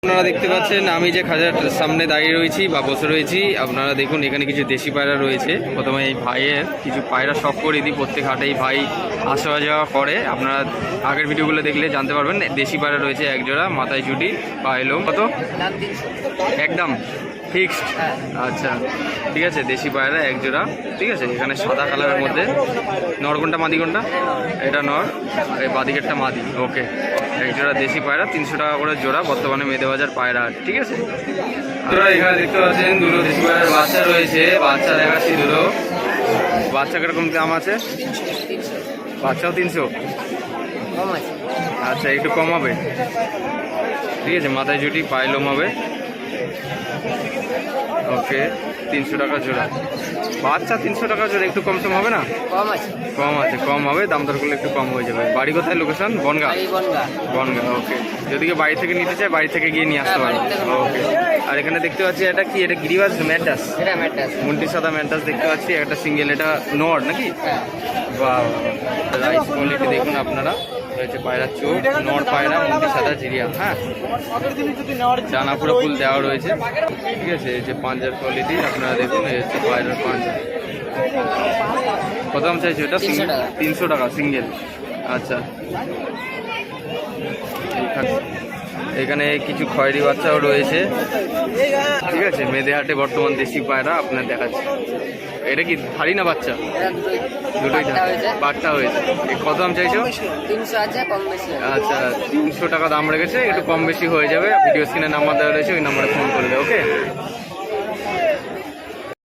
আপনারা দেখতে পাচ্ছেন আমি যে খাঁচার সামনে দাঁড়িয়ে রয়েছি বা বসে রয়েছি, আপনারা দেখুন এখানে কিছু দেশি পায়রা রয়েছে। প্রথমে এই ভাইয়ের কিছু পায়রা শখ করে দিই, প্রত্যেক হাটে এই ভাই আসা যাওয়া করে। আপনারা আগের ভিডিওগুলো দেখলে জানতে পারবেন। দেশি পায়রা রয়েছে এক জোড়া, মাথায় চুটি, পায়ে লোম। কত? একদম ফিক্সড? আচ্ছা ঠিক আছে, দেশি পায়রা এক জোড়া, ঠিক আছে। এখানে সাদা কালারের মধ্যে। নর কোনটা মাদি কোনটা? এটা নর, এই বাদিকেরটা মাদি। ওকে, এক জোড়া দেশি পায়রা 300 টাকা করে জোড়া, বর্তমানে মেদে বাজার পায়রা, ঠিক আছে। আপনারা এখানে দেখতে পাচ্ছেন দুটো দেশি পায়রার বাচ্চা রয়েছে। বাচ্চা দেখাচ্ছি দুটো। বাচ্চা কিরকম দাম আছে? বাচ্চাও 300? আচ্ছা একটু কম হবে, ঠিক আছে। মাথায় জুটি, পায়ে লোম হবে। ওকে, 300 টাকা জোড়া। বাচ্চা 300 টাকা জোড়া, একটু কম সম হবে না? কম আছে, কম হবে, দাম দর করলে একটু কম হয়ে যাবে। বাড়ি কোথায়, লোকেশন? বনগা? বনগা, ওকে। যদি কেউ বাড়ি থেকে নিতে চায়, বাড়ি থেকে গিয়ে নিয়ে আসতে পারে। ওকে। আর এখানে দেখতে পাচ্ছি এটা কি? এটা গিরিবাজ ম্যাডাস, মুন্টি সাদা ম্যাডাস দেখতে পাচ্ছি, একটা সিঙ্গেল। এটা নর নাকি? বা রাইস কোয়ালিটি দেখুন আপনারা। হচ্ছে পায়রার চোখ, নর পায়রা, মুন্টি সাদা জিরিয়া। হ্যাঁ, ডানা পুরো ফুল দেওয়া রয়েছে, ঠিক আছে। এই যে পাঞ্জার কোয়ালিটি আপনারা দেখুন, এই হচ্ছে পায়রার পাঞ্জা। কত দাম চাইছে এটা? 300 টাকা সিঙ্গেল। আচ্ছা, এখানে কিছু খয়েরি বাচ্চাও রয়েছে, ঠিক আছে। মেদে হাটে বর্তমান দেশি পায়রা আপনার দেখাচ্ছে। এটা কি হাড়ি না বাচ্চা? দুটোই বাচ্চা হয়েছে। কত দাম চাইছো? আচ্ছা, 300 টাকা দাম রেখেছে, একটু কম বেশি হয়ে যাবে। ভিডিও স্ক্রিনে নাম্বার দেওয়া রয়েছে, ওই নাম্বারে ফোন করবে। ওকে।